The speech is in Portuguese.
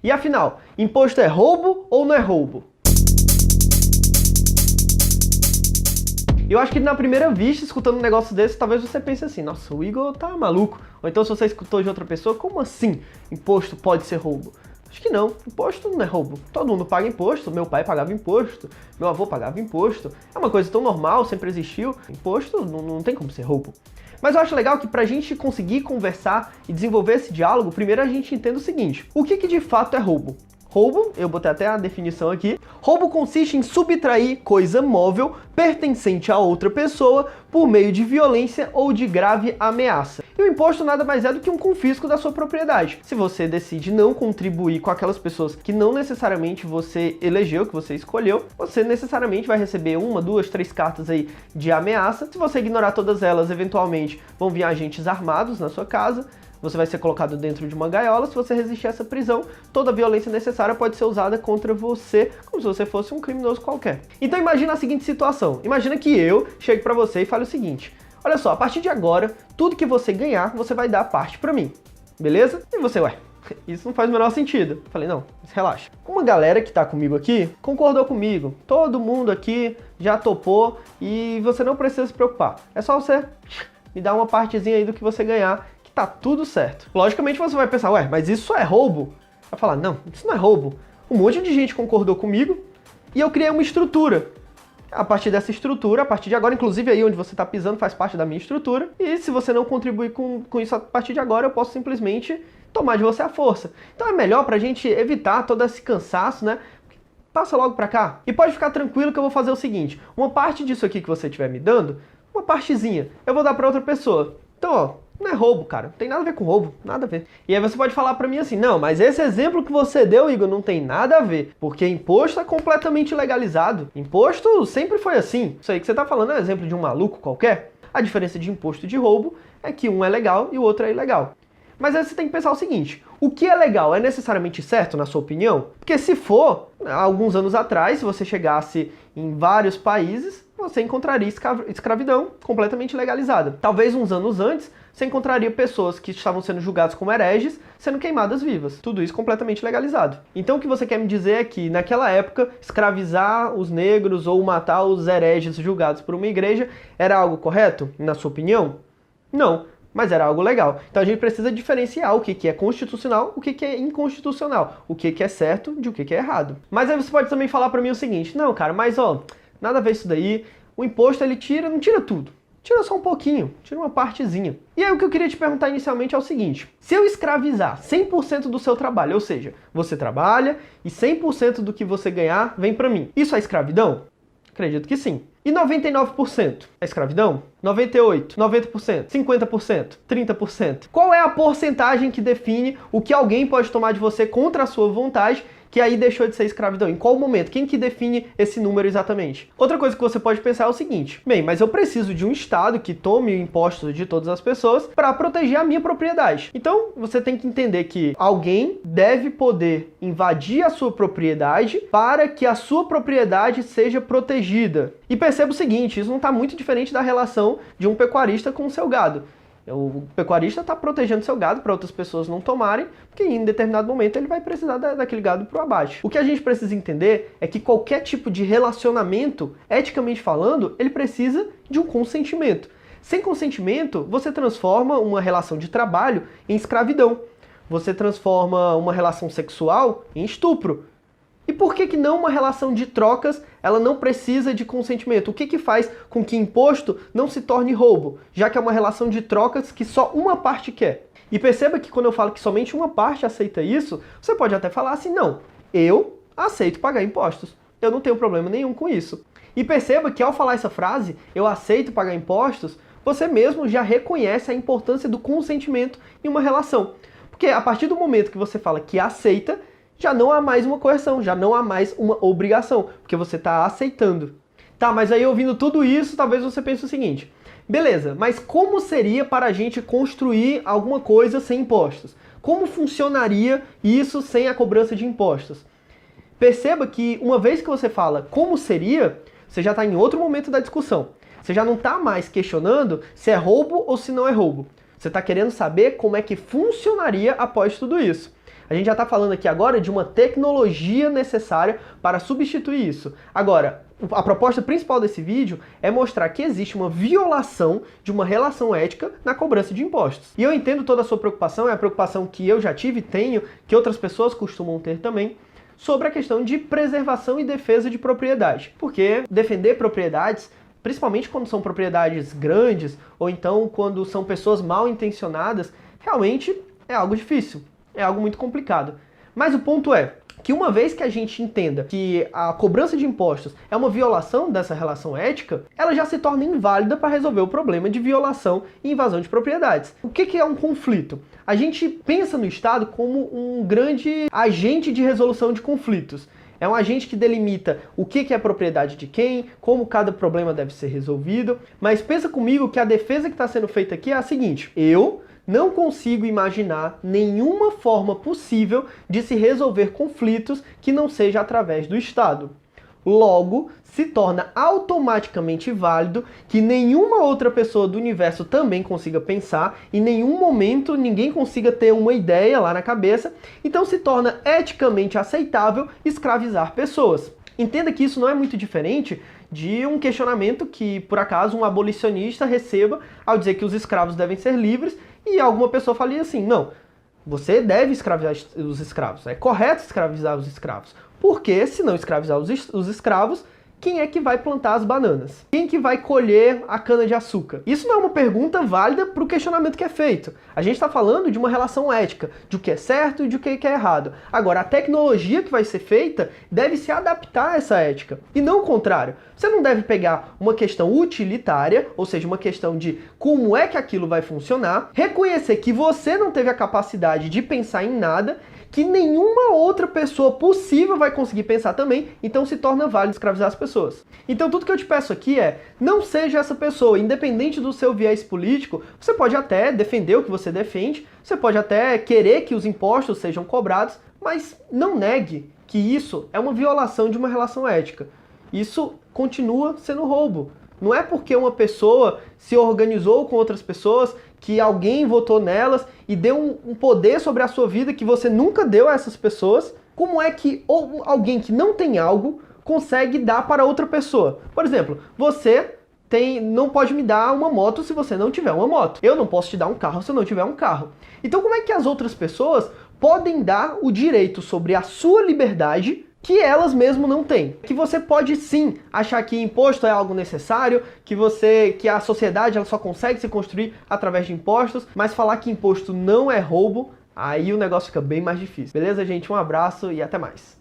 E afinal, imposto é roubo ou não é roubo? Eu acho que na primeira vista, escutando um negócio desse, talvez você pense assim, nossa, o Igor tá maluco. Ou então se você escutou de outra pessoa, como assim imposto pode ser roubo? Acho que não, imposto não é roubo. Todo mundo paga imposto, meu pai pagava imposto, meu avô pagava imposto. É uma coisa tão normal, sempre existiu. Imposto não tem como ser roubo. Mas eu acho legal que pra gente conseguir conversar e desenvolver esse diálogo, primeiro a gente entenda o seguinte, o que de fato é roubo? Roubo, eu botei até a definição aqui, roubo consiste em subtrair coisa móvel pertencente a outra pessoa por meio de violência ou de grave ameaça. E o imposto nada mais é do que um confisco da sua propriedade. Se você decide não contribuir com aquelas pessoas que não necessariamente você elegeu, que você escolheu, você necessariamente vai receber 1, 2, 3 cartas aí de ameaça. Se você ignorar todas elas, eventualmente vão vir agentes armados na sua casa, você vai ser colocado dentro de uma gaiola. Se você resistir a essa prisão, toda a violência necessária pode ser usada contra você, como se você fosse um criminoso qualquer. Então imagina a seguinte situação, imagina que eu chegue pra você e fale o seguinte, olha só, a partir de agora, tudo que você ganhar, você vai dar parte pra mim, beleza? E você, ué, isso não faz o menor sentido. Eu falei, não, relaxa. Uma galera que tá comigo aqui concordou comigo, todo mundo aqui já topou e você não precisa se preocupar. É só você me dar uma partezinha aí do que você ganhar, tá tudo certo. Logicamente você vai pensar, ué, mas isso é roubo? Vai falar, não, isso não é roubo. Um monte de gente concordou comigo e eu criei uma estrutura. A partir dessa estrutura, a partir de agora, inclusive aí onde você está pisando faz parte da minha estrutura, e se você não contribuir com isso a partir de agora, eu posso simplesmente tomar de você a força. Então é melhor pra gente evitar todo esse cansaço, né? Passa logo pra cá. E pode ficar tranquilo que eu vou fazer o seguinte, uma parte disso aqui que você estiver me dando, uma partezinha, eu vou dar pra outra pessoa. Então, ó, não é roubo, cara. Não tem nada a ver com roubo, nada a ver. E aí você pode falar pra mim assim, não, mas esse exemplo que você deu, Igor, não tem nada a ver, porque imposto é completamente legalizado. Imposto sempre foi assim. Isso aí que você tá falando é um exemplo de um maluco qualquer. A diferença de imposto e de roubo é que um é legal e o outro é ilegal. Mas aí você tem que pensar o seguinte, o que é legal é necessariamente certo, na sua opinião? Porque se for, há alguns anos atrás, se você chegasse em vários países, você encontraria escravidão completamente legalizada. Talvez uns anos antes, você encontraria pessoas que estavam sendo julgadas como hereges, sendo queimadas vivas. Tudo isso completamente legalizado. Então o que você quer me dizer é que, naquela época, escravizar os negros ou matar os hereges julgados por uma igreja era algo correto, na sua opinião? Não. Mas era algo legal. Então a gente precisa diferenciar o que é constitucional, o que é inconstitucional, o que é certo de o que é errado. Mas aí você pode também falar pra mim o seguinte, não, cara, mas ó, nada a ver isso daí, o imposto ele não tira tudo, tira só um pouquinho, tira uma partezinha. E aí o que eu queria te perguntar inicialmente é o seguinte, se eu escravizar 100% do seu trabalho, ou seja, você trabalha e 100% do que você ganhar vem pra mim, isso é escravidão? Acredito que sim. E 99% é escravidão? 98%, 90%, 50%, 30%. Qual é a porcentagem que define o que alguém pode tomar de você contra a sua vontade, que aí deixou de ser escravidão? Em qual momento? Quem que define esse número exatamente? Outra coisa que você pode pensar é o seguinte, bem, mas eu preciso de um Estado que tome impostos de todas as pessoas para proteger a minha propriedade. Então, você tem que entender que alguém deve poder invadir a sua propriedade para que a sua propriedade seja protegida. E perceba o seguinte, isso não está muito diferente da relação de um pecuarista com o seu gado. O pecuarista está protegendo seu gado para outras pessoas não tomarem, porque em determinado momento ele vai precisar daquele gado para o abate. O que a gente precisa entender é que qualquer tipo de relacionamento, eticamente falando, ele precisa de um consentimento. Sem consentimento, você transforma uma relação de trabalho em escravidão. Você transforma uma relação sexual em estupro. E por que não uma relação de trocas, ela não precisa de consentimento? O que faz com que imposto não se torne roubo? Já que é uma relação de trocas que só uma parte quer. E perceba que quando eu falo que somente uma parte aceita isso, você pode até falar assim, não, eu aceito pagar impostos. Eu não tenho problema nenhum com isso. E perceba que ao falar essa frase, eu aceito pagar impostos, você mesmo já reconhece a importância do consentimento em uma relação. Porque a partir do momento que você fala que aceita, já não há mais uma coerção, já não há mais uma obrigação, porque você está aceitando. Tá, mas aí ouvindo tudo isso, talvez você pense o seguinte, beleza, mas como seria para a gente construir alguma coisa sem impostos? Como funcionaria isso sem a cobrança de impostos? Perceba que uma vez que você fala como seria, você já está em outro momento da discussão. Você já não está mais questionando se é roubo ou se não é roubo. Você está querendo saber como é que funcionaria após tudo isso. A gente já está falando aqui agora de uma tecnologia necessária para substituir isso. Agora, a proposta principal desse vídeo é mostrar que existe uma violação de uma relação ética na cobrança de impostos. E eu entendo toda a sua preocupação, é a preocupação que eu já tive, tenho, que outras pessoas costumam ter também, sobre a questão de preservação e defesa de propriedade. Porque defender propriedades, principalmente quando são propriedades grandes, ou então quando são pessoas mal intencionadas, realmente é algo difícil, é algo muito complicado. Mas o ponto é que uma vez que a gente entenda que a cobrança de impostos é uma violação dessa relação ética, ela já se torna inválida para resolver o problema de violação e invasão de propriedades. O que é um conflito? A gente pensa no Estado como um grande agente de resolução de conflitos. É um agente que delimita o que é propriedade de quem, como cada problema deve ser resolvido. Mas pensa comigo que a defesa que está sendo feita aqui é a seguinte: eu não consigo imaginar nenhuma forma possível de se resolver conflitos que não seja através do Estado. Logo, se torna automaticamente válido que nenhuma outra pessoa do universo também consiga pensar, em nenhum momento ninguém consiga ter uma ideia lá na cabeça, então se torna eticamente aceitável escravizar pessoas. Entenda que isso não é muito diferente de um questionamento que, por acaso, um abolicionista receba ao dizer que os escravos devem ser livres e alguma pessoa fale assim: não, você deve escravizar os escravos, é correto escravizar os escravos. Porque, se não escravizar os escravos, quem é que vai plantar as bananas? Quem que vai colher a cana-de-açúcar? Isso não é uma pergunta válida para o questionamento que é feito. A gente está falando de uma relação ética, de o que é certo e de o que é errado. Agora, a tecnologia que vai ser feita deve se adaptar a essa ética. E não o contrário. Você não deve pegar uma questão utilitária, ou seja, uma questão de como é que aquilo vai funcionar, reconhecer que você não teve a capacidade de pensar em nada, que nenhuma outra pessoa possível vai conseguir pensar também, então se torna válido escravizar as pessoas. Então tudo que eu te peço aqui é, não seja essa pessoa, independente do seu viés político, você pode até defender o que você defende, você pode até querer que os impostos sejam cobrados, mas não negue que isso é uma violação de uma relação ética. Isso continua sendo roubo. Não é porque uma pessoa se organizou com outras pessoas, que alguém votou nelas e deu um poder sobre a sua vida que você nunca deu a essas pessoas. Como é que alguém que não tem algo consegue dar para outra pessoa? Por exemplo, você não pode me dar uma moto se você não tiver uma moto. Eu não posso te dar um carro se eu não tiver um carro. Então como é que as outras pessoas podem dar o direito sobre a sua liberdade que elas mesmo não têm? Que você pode sim achar que imposto é algo necessário, que a sociedade ela só consegue se construir através de impostos, mas falar que imposto não é roubo, aí o negócio fica bem mais difícil. Beleza, gente? Um abraço e até mais.